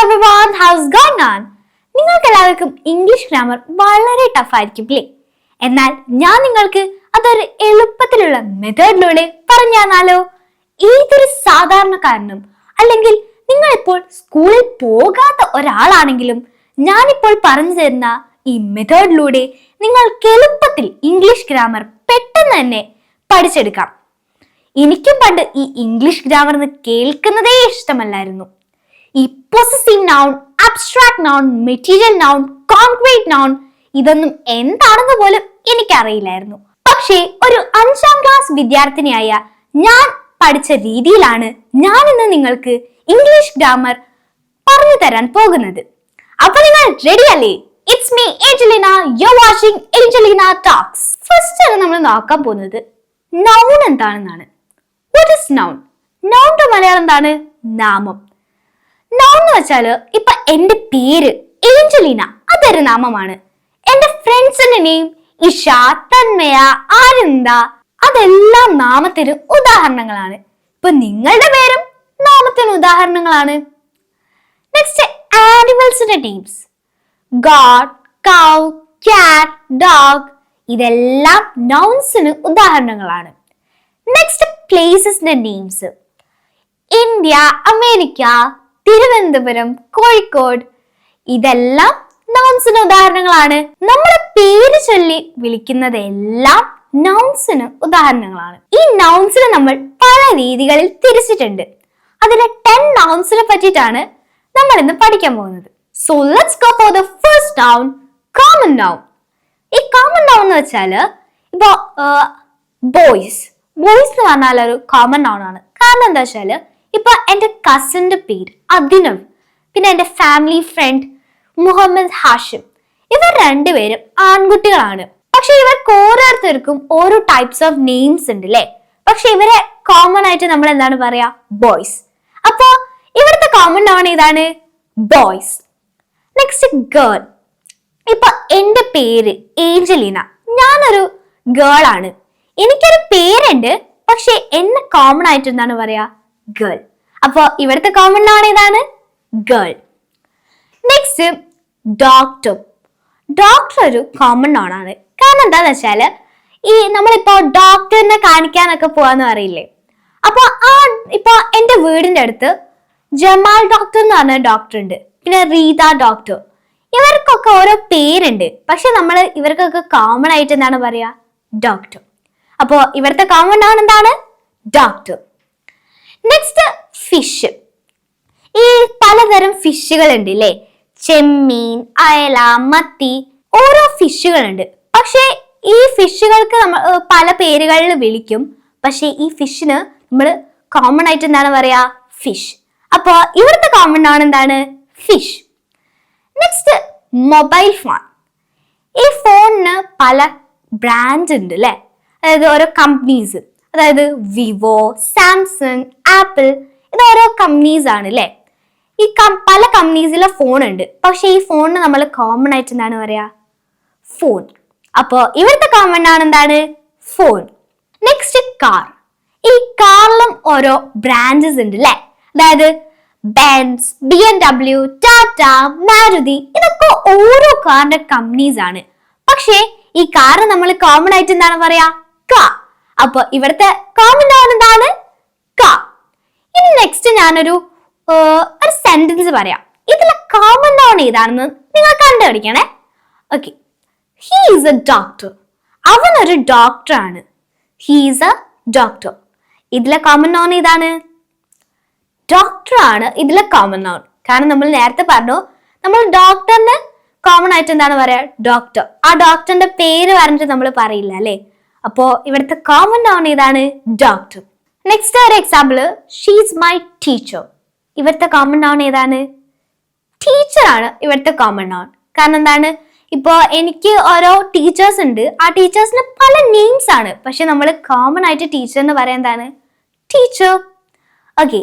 everyone, how's going on? നിങ്ങൾക്ക് എല്ലാവർക്കും English grammar വളരെ ടഫ് ആയിരിക്കും അല്ലേ? എന്നാൽ ഞാൻ നിങ്ങൾക്ക് അതൊരു എളുപ്പത്തിലുള്ള മെത്തേഡിലൂടെ പറഞ്ഞു തന്നാലോ? ഏതൊരു സാധാരണക്കാരനും അല്ലെങ്കിൽ നിങ്ങൾ ഇപ്പോൾ സ്കൂളിൽ പോകാത്ത ഒരാളാണെങ്കിലും ഞാനിപ്പോൾ പറഞ്ഞു തരുന്ന ഈ മെത്തേഡിലൂടെ നിങ്ങൾക്ക് എളുപ്പത്തിൽ ഇംഗ്ലീഷ് ഗ്രാമർ പെട്ടെന്ന് തന്നെ പഠിച്ചെടുക്കാം. എനിക്കും പണ്ട് ഈ ഇംഗ്ലീഷ് ഗ്രാമർ കേൾക്കുന്നതേ ഇഷ്ടമല്ലായിരുന്നു. ഈ possessive noun, abstract noun, material noun, concrete noun ഇതൊന്നും എന്താണെന്ന് പോലും എനിക്കറിയില്ലായിരുന്നു. പക്ഷേ ഒരു 5ാം ക്ലാസ് വിദ്യാർത്ഥിനിയായ ഞാൻ പഠിച്ച രീതിയിലാണ് ഞാൻ ഇന്ന് നിങ്ങൾക്ക് ഇംഗ്ലീഷ് ഗ്രാമർ പറഞ്ഞു തരാൻ പോകുന്നത്. അപ്പൊ നിങ്ങൾ റെഡി അല്ലേ? It's me Angelina, you are watching Angelina talks. First നമ്മൾ നോക്കാൻ പോകുന്നത് നൗൺ എന്താണെന്നാണ്. What is noun? നൗണിന്റെ മലയാളം എന്താണ്? നാമം. നൗൺ എന്ന് വെച്ചാല് ഇപ്പൊ എന്റെ പേര് ഏഞ്ചലീന, അതൊരു നാമമാണ്. എന്റെ ഫ്രണ്ട്സിന്റെ നെയിം ഇഷ, തന്മയ, ആനന്ദ, അതെല്ലാം നാമത്തിന് ഉദാഹരണങ്ങളാണ്. ഇപ്പൊ നിങ്ങളുടെ പേരും നാമത്തിന് ഉദാഹരണങ്ങളാണ്. നെക്സ്റ്റ് ആനിമൽസിന്റെ names. God, cow, cat, dog ഇതെല്ലാം നൗൺസിന് ഉദാഹരണങ്ങളാണ്. നെക്സ്റ്റ് പ്ലേസസിന്റെ names. India, America, Thiruvananthapuram, Kozhikode ഇതെല്ലാം നൗൺസിന് ഉദാഹരണങ്ങളാണ്. നമ്മുടെ പേര് ചൊല്ലി വിളിക്കുന്നതെല്ലാം നൗൺസിന് ഉദാഹരണങ്ങളാണ്. ഈ നൗൺസിനെ നമ്മൾ പല രീതികളിൽ തിരിച്ചിട്ടുണ്ട്. അതിലെ 10 നൗൺസിനെ പറ്റിയിട്ടാണ് നമ്മൾ ഇന്ന് പഠിക്കാൻ പോകുന്നത്. So let's go for the first noun, common noun. ഈ കോമൺ നൗൺ എന്ന് വെച്ചാല് ഇപ്പൊ ബോയ്സ് എന്ന് പറഞ്ഞാൽ ഒരു കോമൺ നൗൺ ആണ്. കാരണം എന്താ വെച്ചാല് ഇപ്പൊ എന്റെ കസിന്റെ പേര് അഭിനവ്, പിന്നെ എന്റെ ഫാമിലി ഫ്രണ്ട് മുഹമ്മദ് ഹാഷിം, ഇവർ രണ്ടുപേരും ആൺകുട്ടികളാണ്. പക്ഷെ ഇവർക്ക് ഓരോരുത്തർക്കും ഓരോ ടൈപ്സ് ഓഫ് നെയിംസ് ഉണ്ട് അല്ലേ? പക്ഷെ ഇവരെ കോമൺ ആയിട്ട് നമ്മൾ എന്താണ് പറയാ? ബോയ്സ്. അപ്പൊ ഇവിടുത്തെ കോമൺ നൗൺ ഏതാണ്? ബോയ്സ്. Next girl. ഇപ്പൊ എന്റെ പേര് ഏഞ്ചലീന, ഞാനൊരു ഗേൾ ആണ്. എനിക്കൊരു പേരുണ്ട്, പക്ഷെ എന്നെ കോമൺ ആയിട്ട് എന്താണ് പറയാ? ഗേൾ. അപ്പൊ ഇവിടുത്തെ കോമൺ നൗൺ ഏതാണ്? ഗേൾ. Next doctor. ഡോക്ടർ ഒരു കോമൺ നൗൺ ആണ്. കാരണം എന്താന്ന് വെച്ചാല് ഈ നമ്മളിപ്പോ ഡോക്ടറിനെ കാണിക്കാനൊക്കെ പോവാന്ന് പറയില്ലേ? അപ്പൊ ഇപ്പൊ എന്റെ വീടിന്റെ അടുത്ത് ജമാൽ ഡോക്ടർ എന്ന് പറഞ്ഞ ഡോക്ടർ ഉണ്ട്, പിന്നെ റീത ഡോക്ടർ. ഇവർക്കൊക്കെ ഓരോ പേരുണ്ട്, പക്ഷെ നമ്മൾ ഇവർക്കൊക്കെ കോമൺ ആയിട്ട് എന്താണ് പറയാ? ഡോക്ടർ. അപ്പോ ഇവിടുത്തെ കോമൺ നൗൺ എന്താണ്? ഡോക്ടർ. Next fish. ഈ പലതരം ഫിഷുകൾ ഉണ്ട് അല്ലേ? ചെമ്മീൻ, അയല, മത്തി, ഓരോ ഫിഷുകളുണ്ട്. പക്ഷെ ഈ ഫിഷുകൾക്ക് നമ്മൾ പല പേരുകളിൽ വിളിക്കും. പക്ഷെ ഈ ഫിഷിന് നമ്മൾ കോമൺ ആയിട്ട് എന്താണ് പറയാ? ഫിഷ്. അപ്പോ ഇവിടുത്തെ കോമൺ നൗൺ എന്താണ്? ഫിഷ്. Next mobile phone. ഈ ഫോണിന് പല ബ്രാൻഡ് ഉണ്ട് അല്ലെ? അതായത് ഓരോ കമ്പനീസ്, അതായത് വിവോ, സാംസങ്, ആപ്പിൾ, ഇത് ഓരോ കമ്പനീസ് ആണ് അല്ലെ? ഈ പല കമ്പനീസിലെ ഫോൺ ഉണ്ട്. പക്ഷെ ഈ ഫോണിന് നമ്മൾ കോമൺ ആയിട്ട് എന്താണ് പറയാ? ഫോൺ. അപ്പോ ഇവിടുത്തെ കോമൺ നൗൺ എന്താണ്? ഫോൺ. Next car. ഈ കാറിലും ഓരോ ബ്രാൻഡ്സ് ഉണ്ട് അല്ലെ? അതായത് ബെൻസ്, BMW, ടാറ്റ, മാരുതി, ഇതൊക്കെ ഓരോ കാറിന്റെ കമ്പനീസ് ആണ്. പക്ഷേ ഈ കാറ് നമ്മൾ കോമൺ ആയിട്ട് എന്താണ് പറയാ? കാർ. അപ്പൊ ഇവിടുത്തെ കോമൺ നൗൺ എന്താണ്? കാർ. ഇനി നെക്സ്റ്റ് ഞാനൊരു സെന്റൻസ് പറയാം. ഇതിലെ കോമൺ നൗൺ ഏതാണെന്ന് നിങ്ങൾ കണ്ടുപിടിക്കണേ. Okay. He is a doctor. അവനൊരു ഡോക്ടറാണ്. He is a doctor. ഇതിലെ കോമൺ നൗൺ ഏതാണ്? ഡോക്ടർ ആണ് ഇതിലെ കോമൺ നൗൺ. കാരണം നമ്മൾ നേരത്തെ പറഞ്ഞു, നമ്മൾ ഡോക്ടറിന് കോമൺ ആയിട്ട് എന്താണ് പറയാ? ഡോക്ടർ. ആ ഡോക്ടറിന്റെ പേര് പറഞ്ഞിട്ട് നമ്മൾ പറയില്ല അല്ലെ? അപ്പോ ഇവിടുത്തെ കോമൺ നൗൺ ഏതാണ്? ഡോക്ടർ. നെക്സ്റ്റ് ഒരു എക്സാമ്പിൾ, ഷീസ് മൈ ടീച്ചർ. ഇവിടുത്തെ കോമൺ നൗൺ ഏതാണ്? ടീച്ചർ ആണ് ഇവിടുത്തെ കോമൺ നൗൺ. കാരണം എന്താണ്? ഇപ്പോ എനിക്ക് ഓരോ ടീച്ചേഴ്സ് ഉണ്ട്. ആ ടീച്ചേഴ്സിന് പല നെയിംസ് ആണ്. പക്ഷെ നമ്മൾ കോമൺ ആയിട്ട് ടീച്ചർ എന്ന് പറയാൻ എന്താണ്? ടീച്ചർ. ഓക്കെ,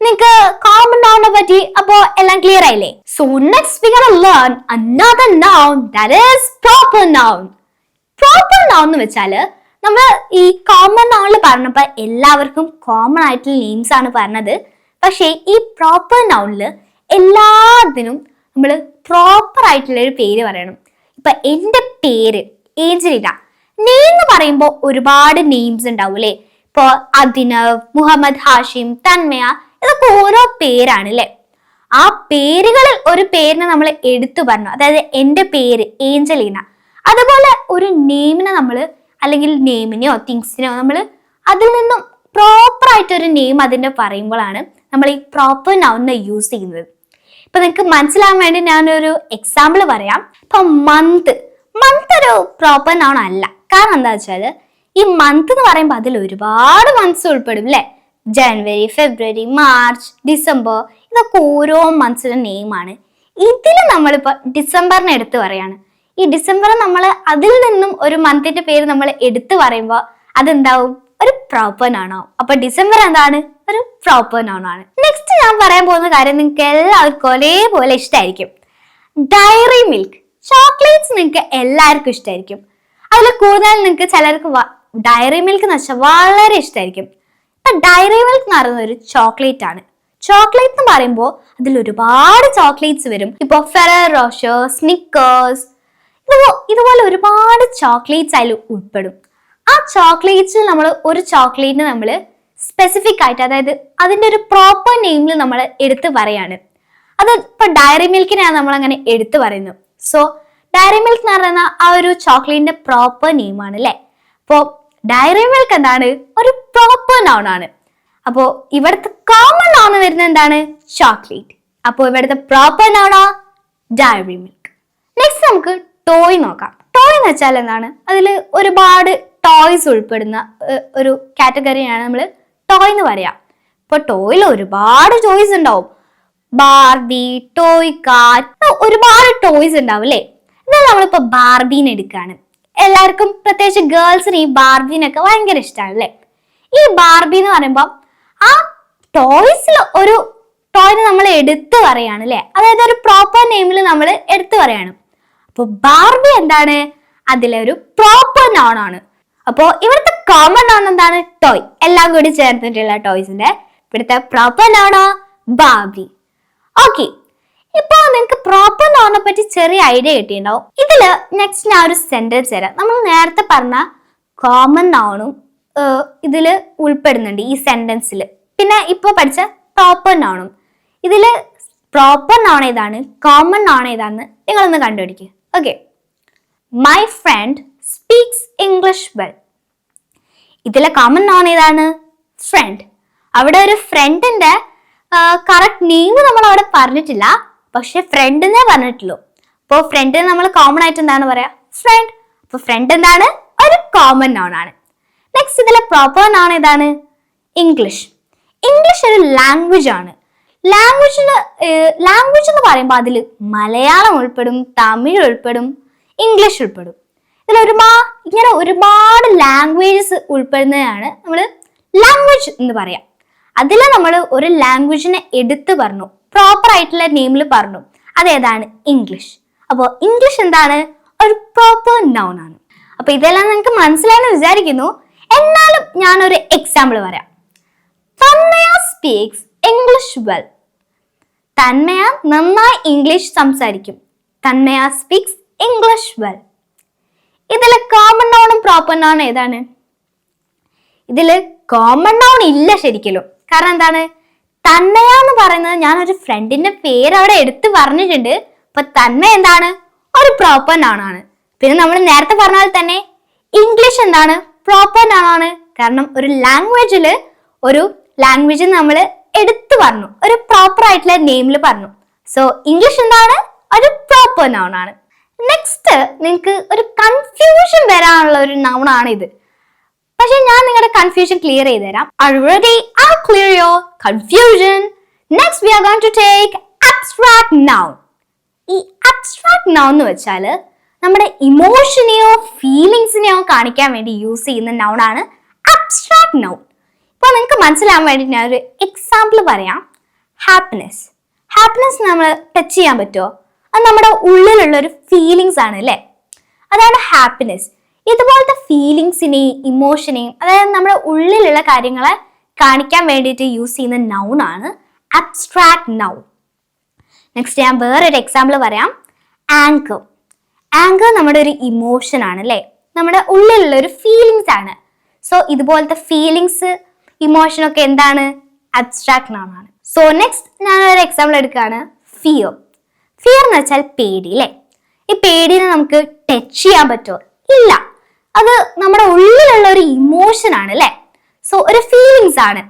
നിങ്ങൾക്ക് കോമൺ നൗണിനെ പറ്റി അപ്പോ എല്ലാം ക്ലിയർ ആയില്ലേ? So next we gonna learn another noun, that is proper noun. Proper noun എന്ന് വെച്ചാല് നമ്മൾ ഈ കോമൺ നൗണിൽ പറഞ്ഞപ്പോ എല്ലാവർക്കും കോമൺ ആയിട്ടുള്ള നെയിംസ് ആണ് പറഞ്ഞത്. പക്ഷേ ഈ പ്രോപ്പർ നൗണില് എല്ലാത്തിനും നമ്മൾ പ്രോപ്പർ ആയിട്ടുള്ള ഒരു പേര് പറയണം. ഇപ്പൊ എൻ്റെ പേര് ഏഞ്ചലിന. നെയിം എന്ന് പറയുമ്പോൾ ഒരുപാട് നെയിംസ് ഉണ്ടാവും അല്ലെ. ഇപ്പൊ അദിനവ്, മുഹമ്മദ് ഹാഷിം, തന്മയ, ഇതൊക്കെ ഓരോ പേരാണ് അല്ലെ. ആ പേരുകളിൽ ഒരു പേരിനെ നമ്മൾ എടുത്തു പറഞ്ഞു, അതായത് എൻ്റെ പേര് ഏഞ്ചലീന. അതുപോലെ ഒരു നെയിമിനെ നമ്മൾ, അല്ലെങ്കിൽ നെയിമിനെയോ തിങ്സിനെയോ നമ്മൾ അതിൽ നിന്നും പ്രോപ്പർ ആയിട്ട് ഒരു നെയിം അതിന്റെ പറയുമ്പോഴാണ് നമ്മൾ ഈ പ്രോപ്പർ നൗണിനെ യൂസ് ചെയ്യുന്നത്. ഇപ്പൊ നിങ്ങൾക്ക് മനസ്സിലാവാൻ വേണ്ടി ഞാനൊരു എക്സാമ്പിൾ പറയാം. ഇപ്പൊ മന്ത് ഒരു പ്രോപ്പർ നൗൺ അല്ല. കാരണം എന്താ വെച്ചാല് ഈ മന്ത് എന്ന് പറയുമ്പോൾ അതിൽ ഒരുപാട് മന്ത്സ് ഉൾപ്പെടും അല്ലെ. ജനുവരി, ഫെബ്രുവരി, മാർച്ച്, ഡിസംബർ, ഇതൊക്കെ ഓരോ മന്ത്സിന്റെ നെയിമാണ്. ഇതിൽ നമ്മളിപ്പോ ഡിസംബറിനെ എടുത്ത് പറയാണ്. ഈ ഡിസംബർ നമ്മൾ അതിൽ നിന്നും ഒരു മന്തിന്റെ പേര് നമ്മൾ എടുത്തു പറയുമ്പോൾ അതെന്താവും, ഒരു പ്രോപ്പർ നൗൺ ആവും. അപ്പൊ ഡിസംബർ എന്താണ്, ഒരു പ്രോപ്പർ നൗൺ ആണ്. നെക്സ്റ്റ് ഞാൻ പറയാൻ പോകുന്ന കാര്യം നിങ്ങൾക്ക് എല്ലാവർക്കും ഒരേപോലെ ഇഷ്ടമായിരിക്കും. Diary milk. ചോക്ലേറ്റ്സ് നിങ്ങൾക്ക് എല്ലാവർക്കും ഇഷ്ടമായിരിക്കും. അതിൽ കൂടുതൽ നിങ്ങൾക്ക് ചിലർക്ക് ഡയറി മിൽക്ക് എന്ന് വെച്ചാൽ വളരെ ഇഷ്ടമായിരിക്കും. ഇപ്പൊ ഡയറി മിൽക്ക് എന്ന് പറയുന്നത് ഒരു ചോക്ലേറ്റ് ആണ്. ചോക്ലേറ്റ് എന്ന് പറയുമ്പോൾ അതിൽ ഒരുപാട് ചോക്ലേറ്റ്സ് വരും. ഇപ്പൊ ഫെററോ റോഷർ, സ്നിക്കേഴ്സ്, ഇതുപോലെ ഒരുപാട് ചോക്ലേറ്റ്സ് അതിൽ ഉൾപ്പെടും. ആ ചോക്ലേറ്റ്സിൽ നമ്മൾ ഒരു ചോക്ലേറ്റിന് നമ്മൾ സ്പെസിഫിക് ആയിട്ട്, അതായത് അതിന്റെ ഒരു പ്രോപ്പർ നെയിമിൽ നമ്മൾ എടുത്തു പറയാണ്. അത് ഇപ്പൊ ഡയറി മിൽക്കിനെയാണ് നമ്മൾ അങ്ങനെ എടുത്തു പറയുന്നത്. സോ ഡയറി മിൽക്ക് എന്ന് പറയുന്ന ആ ഒരു ചോക്ലേറ്റിന്റെ പ്രോപ്പർ നെയിം ആണ് അല്ലെ. അപ്പോ ഡയറി മിൽക്ക് എന്താണ്, ഒരു പ്രോപ്പർ നൗൺ ആണ്. അപ്പോ ഇവിടുത്തെ കോമൺ നൗൺ വരുന്നത് എന്താണ്, ചോക്ലേറ്റ്. അപ്പോ ഇവിടുത്തെ പ്രോപ്പർ നൗണോ ഡയറി മിൽക്ക്. നെക്സ്റ്റ് നമുക്ക് ടോയ് നോക്കാം. ടോയ് എന്ന് വെച്ചാൽ എന്താണ്, അതിൽ ഒരുപാട് ടോയ്സ് ഉൾപ്പെടുന്ന ഒരു കാറ്റഗറിയാണ് നമ്മൾ ടോയ് എന്ന് പറയാം. ഇപ്പൊ ടോയിൽ ഒരുപാട് ടോയ്സ് ഉണ്ടാവും. ബാർബി, ടോയ് കാർ, ഒരുപാട് ടോയ്സ് ഉണ്ടാവും അല്ലെ. എന്നാൽ നമ്മളിപ്പോ ബാർബീനെ എടുക്കാണ്. എല്ലാവർക്കും പ്രത്യേകിച്ച് ഗേൾസിന് ഈ ബാർബീനൊക്കെ ഭയങ്കര ഇഷ്ടമാണ് അല്ലെ. ഈ ബാർബി എന്ന് പറയുമ്പോ ആ ടോയ്സിൽ ഒരു ടോയ്നെ നമ്മൾ എടുത്തു പറയാണ് അല്ലെ. അതായത് ഒരു പ്രോപ്പർ നെയിമിൽ നമ്മൾ എടുത്തു പറയാണ്. അപ്പൊ ബാർബി എന്താണ്, അതിലെ ഒരു പ്രോപ്പർ നൗൺ ആണ്. അപ്പോ ഇവിടുത്തെ കോമൺ നൗൺ എന്താണ്, ടോയ്. എല്ലാം കൂടി ചേർത്തിട്ടുള്ള ടോയ്സിന്റെ ഇവിടുത്തെ പ്രോപ്പർ നൗണോ ബാർബി. ഓക്കെ, ഇപ്പൊ നിങ്ങൾക്ക് പ്രോപ്പർ നൗണിനെ പറ്റി ചെറിയ ഐഡിയ കിട്ടിയിട്ടുണ്ടാവും. ഇതില് നെക്സ്റ്റ് ഞാൻ ഒരു സെന്റൻസ് തരാം. നമ്മൾ നേരത്തെ പറഞ്ഞ കോമൺ നൗണും ഇതില് ഉൾപ്പെടുന്നുണ്ട് ഈ സെന്റൻസിൽ. പിന്നെ ഇപ്പൊ പഠിച്ച പ്രോപ്പർ നൗണും. ഇതില് പ്രോപ്പർ നൗൺ ഏതാണ്, കോമൺ നൗൺ ഏതാണെന്ന് നിങ്ങളൊന്ന് കണ്ടുപിടിക്കുക. Okay, my front speaks English well. ഇതിലെ കോമൺ നൗൺ ഏതാണ്, ഫ്രണ്ട്. അവിടെ ഒരു ഫ്രണ്ടിന്റെ കറക്റ്റ് നെയിം നമ്മൾ അവിടെ പറഞ്ഞിട്ടില്ല, പക്ഷെ ഫ്രണ്ട് എന്നേ പറഞ്ഞിട്ടുള്ളൂ. അപ്പോൾ ഫ്രണ്ട് നമ്മൾ കോമൺ ആയിട്ട് എന്താണ് പറയാ, ഫ്രണ്ട്. അപ്പൊ ഫ്രണ്ട് എന്താണ്, ഒരു കോമൺ നൗൺ ആണ്. നെക്സ്റ്റ് ഇതിലെ പ്രോപ്പർ നൗൺ ഏതാണ്, ഇംഗ്ലീഷ്. ഇംഗ്ലീഷ് ഒരു ലാംഗ്വേജ് ആണ്. ലാംഗ്വേജ് എന്ന് പറയുമ്പോൾ അതിൽ മലയാളം ഉൾപ്പെടും, തമിഴ് ഉൾപ്പെടും, ഇംഗ്ലീഷ് ഉൾപ്പെടും. ഇങ്ങനെ ഒരുപാട് ലാംഗ്വേജസ് ഉൾപ്പെടുന്നതാണ് നമ്മൾ ലാംഗ്വേജ് എന്ന് പറയാം. അതിൽ നമ്മൾ ഒരു ലാംഗ്വേജിനെ എടുത്തു പറഞ്ഞു, പ്രോപ്പർ ആയിട്ടുള്ള നെയിമിൽ പറഞ്ഞു. അതേതാണ്, ഇംഗ്ലീഷ്. അപ്പോൾ ഇംഗ്ലീഷ് എന്താണ്, ഒരു പ്രോപ്പർ നൗൺ ആണ്. അപ്പൊ ഇതെല്ലാം നിങ്ങൾക്ക് മനസ്സിലായെന്ന് വിചാരിക്കുന്നു. എന്നാലും ഞാനൊരു എക്സാമ്പിൾ പറയാം. Thanmaya speaks English well. Thanmaya നന്നായി ഇംഗ്ലീഷ് സംസാരിക്കും. Thanmaya speaks English well. ഇതില് കോമൺ നൗണും പ്രോപ്പർ നൗണും ഏതാണ്? ഇതില് കോമൺ നൗൺ ഇല്ല ശരിക്കും. കാരണം എന്താണ്, തന്മയ എന്ന് പറയുന്നത് ഞാനൊരു ഫ്രണ്ടിന്റെ പേര് അവിടെ എടുത്തു പറഞ്ഞിട്ടുണ്ട്. അപ്പൊ തന്മയ എന്താണ്, ഒരു പ്രോപ്പർ നൗൺ ആണ്. പിന്നെ നമ്മൾ നേരത്തെ പറഞ്ഞ പോലെ തന്നെ ഇംഗ്ലീഷ് എന്താണ്, പ്രോപ്പർ നൗൺ ആണ്. കാരണം ഒരു ലാംഗ്വേജ് നമ്മൾ എടുത്തു പറഞ്ഞു, ഒരു പ്രോപ്പർ ആയിട്ടുള്ള നെയിമിൽ പറഞ്ഞു. സോ ഇംഗ്ലീഷ് എന്താണ്, ഒരു പ്രോപ്പർ നൗൺ ആണ്. നെക്സ്റ്റ് നിങ്ങൾക്ക് ഒരു കൺഫ്യൂഷൻ വരാനുള്ള ഒരു നൗൺ ആണ് ഇത്. പക്ഷെ ഞാൻ നിങ്ങളുടെ കൺഫ്യൂഷൻ ക്ലിയർ ചെയ്ത് തരാം. Are you ready? I'll clear your confusion. Next we are going to take abstract noun. ഈ abstract noun എന്ന് വെച്ചാൽ നമ്മുടെ ഇമോഷനെയോ ഫീലിങ്സിനെയോ കാണിക്കാൻ വേണ്ടി യൂസ് ചെയ്യുന്ന നൗൺ ആണ് അബ്സ്ട്രാക്ട് നൗൺ. ഇപ്പോൾ നിങ്ങൾക്ക് മനസ്സിലാവാൻ വേണ്ടി ഞാൻ ഒരു എക്സാമ്പിൾ പറയാം. ഹാപ്പിനെസ്. ഹാപ്പിനെസ് നമ്മൾ ടച്ച് ചെയ്യാൻ പറ്റുമോ? അത് നമ്മുടെ ഉള്ളിലുള്ള ഒരു ഫീലിങ്സ് ആണ് അല്ലേ, അതാണ് ഹാപ്പിനെസ്. ഇതുപോലത്തെ ഫീലിങ്സിനെയും ഇമോഷനെയും, അതായത് നമ്മുടെ ഉള്ളിലുള്ള കാര്യങ്ങളെ കാണിക്കാൻ വേണ്ടിയിട്ട് യൂസ് ചെയ്യുന്ന നൗൺ ആണ് അബ്സ്ട്രാക്ട് നൗൺ. നെക്സ്റ്റ് ഞാൻ വേറൊരു എക്സാമ്പിൾ പറയാം. ആങ്കർ. ആങ്കർ നമ്മുടെ ഒരു ഇമോഷൻ ആണ് അല്ലേ, നമ്മുടെ ഉള്ളിലുള്ള ഒരു ഫീലിങ്സ് ആണ്. സോ ഇതുപോലത്തെ ഫീലിങ്സ്, ഇമോഷൻ ഒക്കെ എന്താണ്? അബ്സ്ട്രാക്ട് നൗൺ ആണ്. സോ നെക്സ്റ്റ് ഞാൻ ഒരു എക്സാമ്പിൾ എടുക്കുകയാണ്. ഫിയർ. ഫിയർ എന്ന് വെച്ചാൽ പേടി അല്ലേ. ഈ പേടിനെ നമുക്ക് ടച്ച് ചെയ്യാൻ പറ്റുമോ? ഇല്ല. അത് നമ്മുടെ ഉള്ളിലുള്ള ഒരു ഇമോഷൻ ആണ് അല്ലേ. സോ ഒരു ഫീലിങ്സ് ആണ്.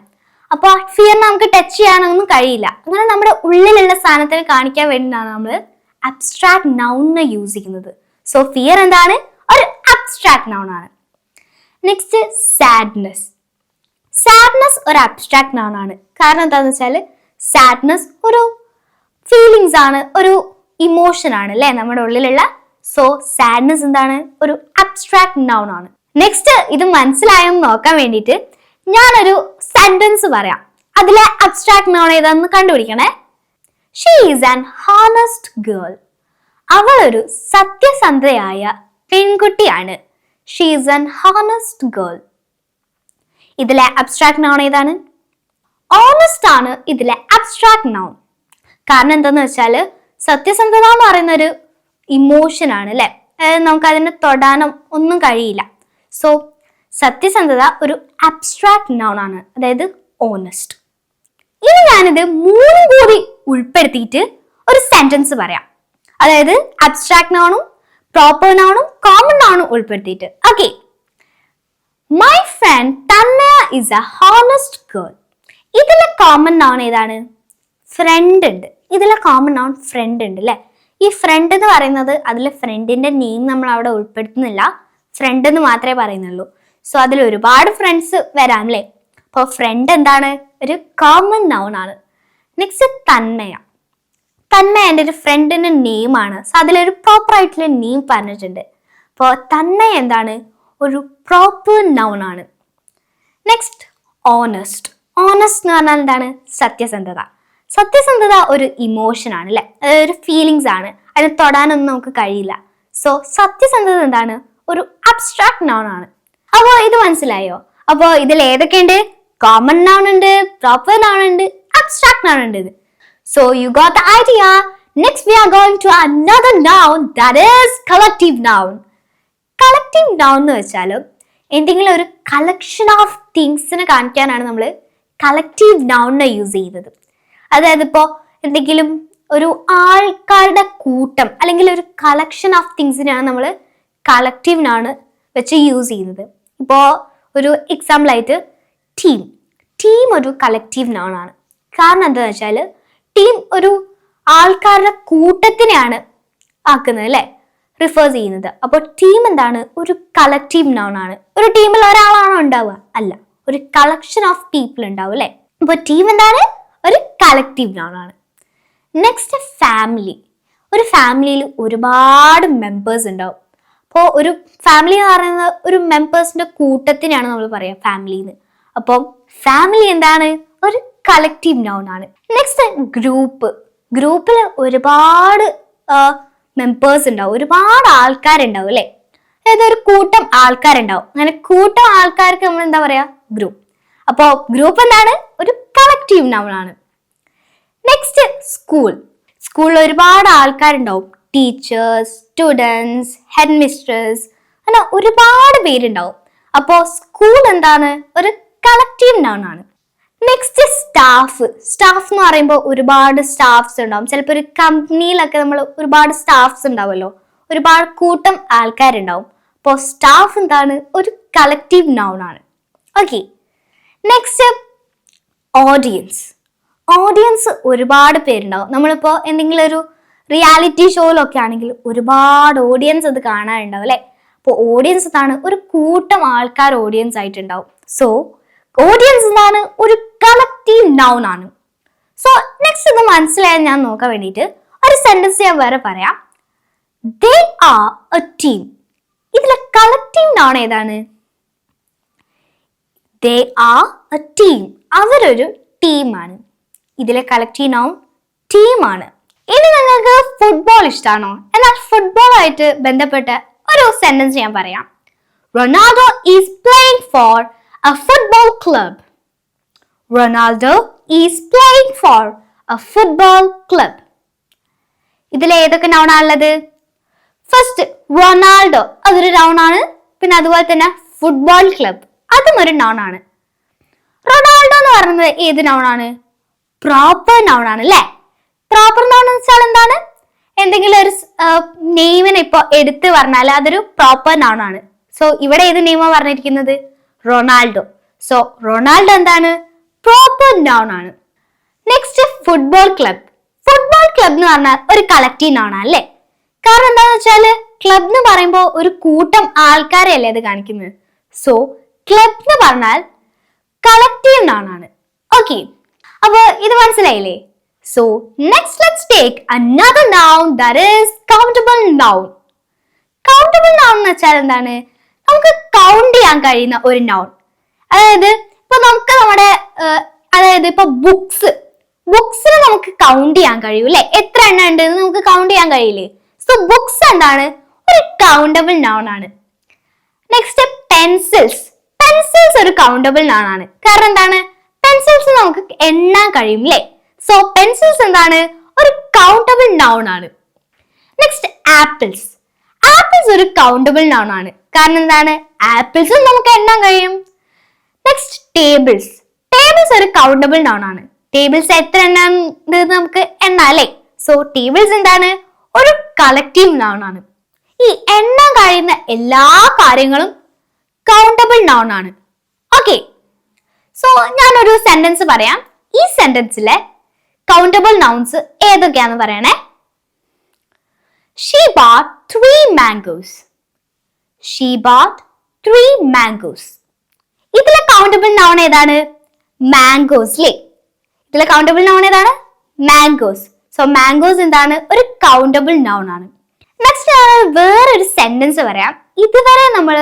അപ്പൊ ഫിയറിനെ നമുക്ക് ടച്ച് ചെയ്യാനൊന്നും കഴിയില്ല. അങ്ങനെ നമ്മുടെ ഉള്ളിലുള്ള സാധനത്തിനെ കാണിക്കാൻ വേണ്ടിയിട്ടാണ് നമ്മൾ അബ്സ്ട്രാക്ട് നൗണിനെ യൂസ് ചെയ്യുന്നത്. സോ ഫിയർ എന്താണ്? ഒരു അബ്സ്ട്രാക്ട് നൗൺ ആണ്. Next sadness. സാഡ്നെസ് ഒരു അബ്സ്ട്രാക്ട് നൗൺ ആണ്. കാരണം എന്താണെന്ന് വെച്ചാൽ സാഡ്നെസ് ഒരു ഫീലിങ്സ് ആണ്, ഒരു ഇമോഷൻ ആണ് അല്ലേ നമ്മുടെ ഉള്ളിലുള്ള. സോ സാഡ്നെസ് എന്താണ്? ഒരു അബ്സ്ട്രാക്ട് നൗൺ ആണ്. നെക്സ്റ്റ് ഇത് മനസ്സിലായെന്ന് നോക്കാൻ വേണ്ടിയിട്ട് ഞാനൊരു സെന്റൻസ് പറയാം. അതിലെ അബ്സ്ട്രാക്ട് നൗൺ ഏതാണെന്ന് കണ്ടുപിടിക്കണേ. She is an honest girl. അവൾ ഒരു സത്യസന്ധയായ പെൺകുട്ടിയാണ്. She is an honest girl. ഇതിലെ അബ്സ്ട്രാക്ട് നൗൺ ഏതാണ്? ഓണസ്റ്റ് ആണ് ഇതിലെ അബ്സ്ട്രാക്ട് നൗൺ. കാരണം എന്താന്ന് വെച്ചാല് സത്യസന്ധത എന്ന് പറയുന്ന ഒരു ഇമോഷൻ ആണ് അല്ലെ. നമുക്ക് അതിനെ തൊടാനും ഒന്നും കഴിയില്ല. സോ സത്യസന്ധത ഒരു അബ്സ്ട്രാക്ട് നൗൺ ആണ്, അതായത് ഓണസ്റ്റ്. ഇനി ഞാനിത് മൂന്നും കൂടി ഉൾപ്പെടുത്തിയിട്ട് ഒരു സെന്റൻസ് പറയാം. അതായത് അബ്സ്ട്രാക്ട് നൗണും പ്രോപ്പർ നൗണും കോമൺ നൗണും ഉൾപ്പെടുത്തിയിട്ട്. Okay. My friend Thanmaya is a honest girl. ഇതിലെ കോമൺ നൗൺ ഏതാണ്? ഫ്രണ്ട് ഉണ്ട്. ഇതിലെ കോമൺ നൗൺ ഫ്രണ്ട് ഉണ്ട് അല്ലെ. ഈ ഫ്രണ്ട് എന്ന് പറയുന്നത് അതിലെ ഫ്രണ്ടിന്റെ നെയിം നമ്മൾ അവിടെ ഉൾപ്പെടുത്തുന്നില്ല, ഫ്രണ്ട് എന്ന് മാത്രമേ പറയുന്നുള്ളൂ. സോ അതിൽ ഒരുപാട് ഫ്രണ്ട്സ് വരാം അല്ലേ. അപ്പോൾ ഫ്രണ്ട് എന്താണ്? ഒരു കോമൺ നൗൺ ആണ്. നെക്സ്റ്റ് തന്മയ. തന്മയ എൻ്റെ ഒരു ഫ്രണ്ടിന്റെ നെയിം ആണ്. സോ അതിലൊരു പ്രോപ്പർ ആയിട്ടുള്ള നെയിം പറഞ്ഞിട്ടുണ്ട്. അപ്പോൾ തന്മയ എന്താണ്? ഒരു പ്രോപ്പർ നൗൺ ആണ്. Next honest. ഓണസ്റ്റ് എന്ന് പറഞ്ഞാൽ എന്താണ്? സത്യസന്ധത. സത്യസന്ധത ഒരു ഇമോഷൻ ആണ് അല്ലെ, ഒരു ഫീലിങ്സ് ആണ്. അതിനെ തൊടാനൊന്നും നമുക്ക് കഴിയില്ല. സോ സത്യസന്ധത എന്താണ്? ഒരു അബ്സ്ട്രാക്ട് നൗൺ ആണ്. അപ്പോ ഇത് മനസ്സിലായോ? അപ്പോ ഇതിൽ ഏതൊക്കെയുണ്ട്? കോമൺ നൗൺ ഉണ്ട്, പ്രോപ്പർ നൗൺ ഉണ്ട്, അബ്സ്ട്രാക്ട് നൗൺ ഉണ്ട്. So you got the idea. Next we are going to another noun, that is collective noun. Collective noun എന്ന് വെച്ചാൽ എന്തെങ്കിലും ഒരു കളക്ഷൻ ഓഫ് തിങ്സിനെ കാണിക്കാനാണ് നമ്മൾ കളക്റ്റീവ് നൗണിനെ യൂസ് ചെയ്യുന്നത്. അതായത് ഇപ്പോ എന്തെങ്കിലും ഒരു ആൾക്കാരുടെ കൂട്ടം അല്ലെങ്കിൽ ഒരു കളക്ഷൻ ഓഫ് തിങ്സിനെയാണ് നമ്മൾ കളക്റ്റീവ് നൗൺ വെച്ച് യൂസ് ചെയ്യുന്നത്. ഇപ്പോൾ ഒരു എക്സാമ്പിൾ ആയിട്ട് ടീം. ടീം ഒരു കളക്റ്റീവ് നൗൺ ആണ്. കാരണം എന്താണെന്ന് വെച്ചാൽ ടീം ഒരു ആൾക്കാരുടെ കൂട്ടത്തിനെയാണ് ആക്കുന്നത് അല്ലെ, റിഫർ ചെയ്യുന്നത്. അപ്പോൾ ടീം എന്താണ്? ഒരു കളക്റ്റീവ് നൗൺ ആണ്. ഒരു ടീമിൽ ഒരാളാണോ ഉണ്ടാവുക? അല്ല, ഒരു കളക്ഷൻ ഓഫ് പീപ്പിൾ ഉണ്ടാവും അല്ലെ. അപ്പോൾ ടീം എന്താണ്? ഒരു കളക്റ്റീവ് നൗൺ ആണ്. Next family. ഒരു ഫാമിലിയിൽ ഒരുപാട് മെമ്പേഴ്സ് ഉണ്ടാവും. അപ്പോൾ ഒരു ഫാമിലി എന്ന് പറയുന്നത് ഒരു മെമ്പേഴ്സിന്റെ കൂട്ടത്തിനാണ് നമ്മൾ പറയുക ഫാമിലിന്ന്. അപ്പോൾ ഫാമിലി എന്താണ്? ഒരു കളക്റ്റീവ് നൗൺ ആണ്. Next group. ഗ്രൂപ്പിൽ ഒരുപാട് മെമ്പേഴ്സ് ഉണ്ടാവും, ഒരുപാട് ആൾക്കാരുണ്ടാവും അല്ലെ. അതായത് ഒരു കൂട്ടം ആൾക്കാരുണ്ടാവും. അങ്ങനെ കൂട്ടം ആൾക്കാർക്ക് നമ്മൾ എന്താ പറയാ? ഗ്രൂപ്പ്. അപ്പോൾ ഗ്രൂപ്പ് എന്താണ്? ഒരു കളക്റ്റീവ് നൗൺ ആണ്. Next school. സ്കൂളിൽ ഒരുപാട് ആൾക്കാരുണ്ടാവും. ടീച്ചേഴ്സ്, സ്റ്റുഡൻസ്, ഹെഡ് മിസ്ട്രസ്, അങ്ങനെ ഒരുപാട് പേരുണ്ടാവും. അപ്പോൾ സ്കൂൾ എന്താണ്? ഒരു കളക്റ്റീവ് നൗൺ ആണ്. Next staff. സ്റ്റാഫ് എന്ന് പറയുമ്പോൾ ഒരുപാട് സ്റ്റാഫ്സ് ഉണ്ടാവും. ചിലപ്പോൾ ഒരു കമ്പനിയിലൊക്കെ നമ്മൾ ഒരുപാട് സ്റ്റാഫ്സ് ഉണ്ടാവുമല്ലോ, ഒരുപാട് കൂട്ടം ആൾക്കാരുണ്ടാവും. അപ്പോൾ സ്റ്റാഫ് എന്താണ്? ഒരു കളക്റ്റീവ് നൗൺ ആണ്. ഓക്കെ. Next audience. ഓഡിയൻസ് ഒരുപാട് പേരുണ്ടാവും. നമ്മളിപ്പോൾ എന്തെങ്കിലും ഒരു റിയാലിറ്റി ഷോയിലൊക്കെ ആണെങ്കിൽ ഒരുപാട് ഓഡിയൻസ് അത് കാണാനുണ്ടാവും അല്ലെ. അപ്പോൾ ഓഡിയൻസ് എന്താണ്? ഒരു കൂട്ടം ആൾക്കാർ ഓഡിയൻസ് ആയിട്ടുണ്ടാവും. സോ ഓഡിയൻസ് എന്താണ്? ഒരു കളക്റ്റീവ് നൗൺ ആണ്. സോ നെക്സ്റ്റ് ഇത് മനസ്സിലായാൽ ഞാൻ നോക്കാൻ വേണ്ടിയിട്ട് ഒരു സെന്റൻസ് ഞാൻ വേറെ പറയാം. They are A team. ഇതിലെ കളക്റ്റീവ് നൗൺ ഏതാണ്? They are A team. അവരൊരു ടീമാണ്. ഇതിലെ കളക്റ്റീവ് നൗൺ ടീമാണ്. ഇനി നിങ്ങൾക്ക് ഫുട്ബോൾ ഇഷ്ടമാണോ? എന്നാൽ ഫുട്ബോളായിട്ട് ബന്ധപ്പെട്ട ഒരു സെന്റൻസ് ഞാൻ പറയാം. Ronaldo is playing four a football club. Ronaldo is playing for a football club. ഇതിൽ ഏതൊക്കെ നൗൺ ആണുള്ളത്? ഫസ്റ്റ് റൊണാൾഡോ, അതൊരു നൗൺ ആണ്. പിന്നെ അതുപോലെ തന്നെ ഫുട്ബോൾ ക്ലബ്, അതും ഒരു നൗൺ ആണ്. റൊണാൾഡോ എന്ന് പറയുന്നത് ഏത് നൗൺ ആണ്? പ്രോപ്പർ നൗൺ ആണ് അല്ലെ? പ്രോപ്പർ നൗൺ എന്ന് വെച്ചാൽ എന്താണ്? എന്തെങ്കിലും ഒരു നെയിമിനെ ഇപ്പൊ എടുത്ത് പറഞ്ഞാൽ അതൊരു പ്രോപ്പർ നൗൺ ആണ്. സോ ഇവിടെ ഏത് നെയിമാണ് പറഞ്ഞിരിക്കുന്നത്? റൊണാൾഡോ. സോ റൊണാൾഡോ എന്താണ്? പ്രോപ്പർ നൗൺ ആണ്. Next football club. Football club എന്ന് പറഞ്ഞാൽ ഒരു കളക്റ്റീവ് നൗൺ ആണ് അല്ലേ? കാരണം എന്താന്ന് വെച്ചാല് ക്ലബ് എന്ന് പറയുമ്പോൾ ഒരു കൂട്ടം ആൾക്കാരെ അല്ലേ അത് കാണിക്കുന്നത്. സോ ക്ലബ് എന്ന് പറഞ്ഞാൽ കളക്റ്റീവ് നൗൺ ആണ്. ഓക്കെ, അപ്പൊ ഇത് മനസ്സിലായില്ലേ? So next let's take another noun, that is countable noun. Countable noun എന്ന് വെച്ചാൽ എന്താണ്? നമുക്ക് കൗണ്ട് ചെയ്യാൻ കഴിയുന്ന ഒരു നൗൺ. അതായത് ഇപ്പൊ നമുക്ക് നമ്മുടെ അതായത് ഇപ്പൊ ബുക്സിന് നമുക്ക് കൗണ്ട് ചെയ്യാൻ കഴിയും അല്ലെ? എത്ര എണ്ണം ഉണ്ട് എന്ന് നമുക്ക് കൗണ്ട് ചെയ്യാൻ കഴിയില്ലേ? സോ ബുക്സ് എന്താണ്? ഒരു കൗണ്ടബിൾ നൗൺ ആണ്. Next pencils. പെൻസിൽസ് ഒരു കൗണ്ടബിൾ നൗൺ ആണ്. കാരണം എന്താണ്? പെൻസിൽസ് നമുക്ക് എണ്ണാൻ കഴിയും അല്ലെ? സോ പെൻസിൽസ് എന്താണ്? ഒരു കൗണ്ടബിൾ നൗൺ ആണ്. Next apples. ആപ്പിൾസ് ഒരു കൗണ്ടബിൾ നൗൺ ആണ്. കാരണം എന്താണ്? ആപ്പിൾസും നമുക്ക് എണ്ണാൻ കഴിയും. Next tables. ടേബിൾസ് ഒരു കൗണ്ടബിൾ നൗൺ ആണ്. ടേബിൾസ് എത്ര എണ്ണം ഉണ്ട് നമുക്ക് എണ്ണാം അല്ലെ? സോ ടേബിൾസ് എന്താണ്? ഒരു കളക്റ്റീവ് നൗൺ ആണ്. ഈ എണ്ണാൻ കഴിയുന്ന എല്ലാ കാര്യങ്ങളും കൗണ്ടബിൾ നൗൺ ആണ്. ഓക്കെ, സോ ഞാനൊരു സെന്റൻസ് പറയാം. ഈ സെന്റൻസിലെ കൗണ്ടബിൾ നൗൺസ് ഏതൊക്കെയാന്ന് പറയണേ. She bought 3 mangoes. She bought 3 mangoes. ഇതിലെ കൗണ്ടബിൾ നൗൺ ഏതാണ്? മാംഗോസ് അല്ലേ? ഇതിലെ കൗണ്ടബിൾ നൗൺ ഏതാണ്? മാംഗോസ്. സോ മാംഗോസ് എന്താണ്? ഒരു കൗണ്ടബിൾ നൗൺ ആണ്. നെക്സ്റ്റ് ഞാൻ വേറൊരു സെന്റൻസ് പറയാം. ഇതുവരെ നമ്മൾ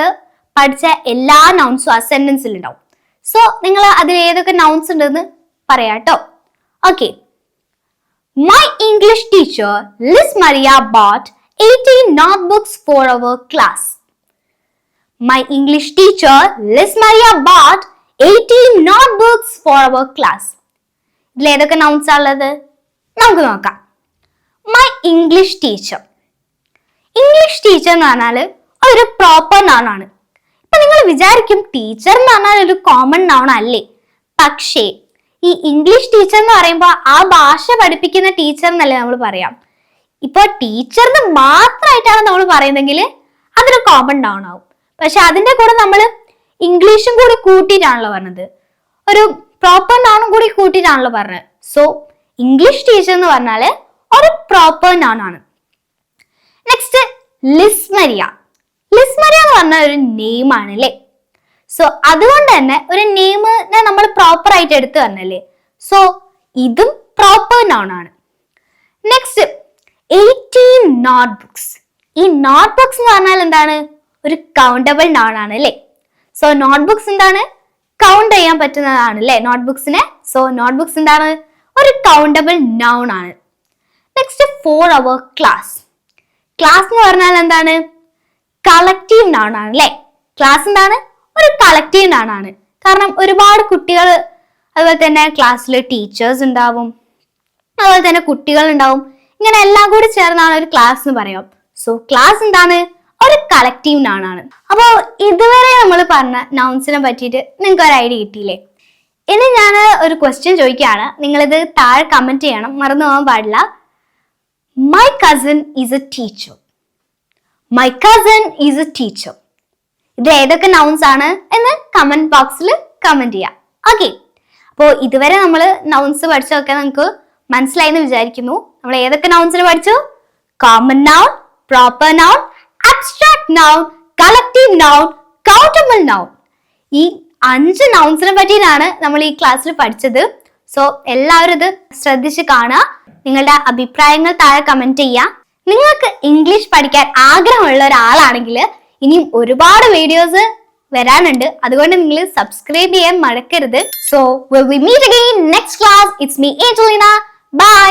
പഠിച്ച എല്ലാ നൗൺസും ആ സെന്റൻസിൽ ഉണ്ടാവും. സോ നിങ്ങൾ അതിൽ ഏതൊക്കെ നൗൺസ് ഉണ്ടെന്ന് പറയാട്ടോ. Okay, My English teacher, Liz Maria, bought 18 notebooks for our class. My English teacher, Liz Maria, bought 18 notebooks for our class. ഇതിൽ ഏതൊക്കെ നൗൺസ് ഉള്ളത് നമുക്ക് നോക്കാം. My English teacher. English teacher എന്ന് പറഞ്ഞാൽ ഒരു പ്രോപ്പർ നൗൺ ആണ്. ഇപ്പൊ നിങ്ങൾ വിചാരിക്കും ടീച്ചർ എന്ന് പറഞ്ഞാൽ ഒരു കോമൺ നൗൺ അല്ലേ? പക്ഷേ ഈ ഇംഗ്ലീഷ് ടീച്ചർ എന്ന് പറയുമ്പോൾ ആ ഭാഷ പഠിപ്പിക്കുന്ന ടീച്ചർ എന്നല്ലേ നമ്മൾ പറയാം. ഇപ്പൊ ടീച്ചറിന് മാത്രമായിട്ടാണ് നമ്മൾ പറയുന്നതെങ്കിൽ അതൊരു കോമൺ നൗൺ ആവും. പക്ഷെ അതിന്റെ കൂടെ നമ്മൾ ഇംഗ്ലീഷും കൂടി കൂട്ടിയിട്ടാണല്ലോ പറഞ്ഞത്, ഒരു പ്രോപ്പർ നൗണും കൂടി കൂട്ടിയിട്ടാണല്ലോ പറഞ്ഞത്. സോ ഇംഗ്ലീഷ് ടീച്ചർ എന്ന് പറഞ്ഞാല് ഒരു പ്രോപ്പർ നൗൺ ആണ്. Next Liz Maria. Liz Maria എന്ന് പറഞ്ഞ ഒരു നെയിം ആണ് അല്ലേ? സോ അതുകൊണ്ട് തന്നെ ഒരു നെയിമിനെ നമ്മൾ പ്രോപ്പർ ആയിട്ട് എടുത്തു പറഞ്ഞല്ലേ. സോ ഇതും പ്രോപ്പർ നൗൺ ആണ്. Next 18 notebooks. ഈ നോട്ട്ബുക്സ് എന്ന് പറഞ്ഞാൽ എന്താണ്? ഒരു കൗണ്ടബിൾ നൗൺ ആണ് അല്ലേ? സോ നോട്ട്ബുക്സ് എന്താണ്? കൗണ്ട് ചെയ്യാൻ പറ്റുന്നതാണ് അല്ലേ നോട്ട്ബുക്സിനെ. സോ നോട്ട്ബുക്സ് എന്താണ്? ഒരു കൗണ്ടബിൾ നൗൺ ആണ്. നെക്സ്റ്റ് ഫോർ അവർ ക്ലാസ്. ക്ലാസ് എന്ന് പറഞ്ഞാൽ എന്താണ്? കളക്റ്റീവ് നൗൺ ആണ് അല്ലേ? ക്ലാസ് എന്താണ്? ഒരു കളക്റ്റീവ് നൗൺ ആണ്. കാരണം ഒരുപാട് കുട്ടികൾ, അതുപോലെ തന്നെ ക്ലാസ്സിൽ ടീച്ചേഴ്സ് ഉണ്ടാവും, അതുപോലെ തന്നെ കുട്ടികൾ ഉണ്ടാവും. ഇങ്ങനെ എല്ലാം കൂടി ചേർന്നാണ് ഒരു ക്ലാസ് എന്ന് പറയാം. സോ ക്ലാസ് എന്താണ്? ഒരു കളക്റ്റീവ് നൗൺ ആണ്. അപ്പോൾ ഇതുവരെ നമ്മൾ പറഞ്ഞ നൗൺസിനെ പറ്റിയിട്ട് നിങ്ങൾക്ക് ഒരു ഐഡിയ കിട്ടിയില്ലേ? ഇനി ഞാൻ ഒരു ക്വസ്റ്റ്യൻ ചോദിക്കുകയാണ്, നിങ്ങളിത് താഴെ കമന്റ് ചെയ്യണം, മറന്നു പോകാൻ പാടില്ല. My cousin is a teacher. My cousin is a teacher. ഇത് ഏതൊക്കെ നൗൺസ് ആണ് എന്ന് കമന്റ് ബോക്സിൽ കമന്റ് ചെയ്യാം. ഓക്കെ, അപ്പോൾ ഇതുവരെ നമ്മൾ നൗൺസ് പഠിച്ചതൊക്കെ നമുക്ക് മനസ്സിലായി എന്ന് വിചാരിക്കുന്നു. നമ്മൾ ഏതൊക്കെ നൗൺസിന് പഠിച്ചു? Common noun, proper noun, abstract noun, collective noun, countable noun. ഈ 5 നൗൺസിനെ പറ്റിയിട്ടാണ് നമ്മൾ ഈ ക്ലാസ്സിൽ പഠിച്ചത്. സോ എല്ലാവരും ഇത് ശ്രദ്ധിച്ച് കാണുക. നിങ്ങളുടെ അഭിപ്രായങ്ങൾ താഴെ കമന്റ് ചെയ്യാം. നിങ്ങൾക്ക് ഇംഗ്ലീഷ് പഠിക്കാൻ ആഗ്രഹമുള്ള ഒരാളാണെങ്കിൽ ഇനിയും ഒരുപാട് വീഡിയോസ് വരാനുണ്ട്. അതുകൊണ്ട് നിങ്ങൾ സബ്സ്ക്രൈബ് ചെയ്യാൻ മറക്കരുത്. So will we meet again next class. It's me Angelina. By.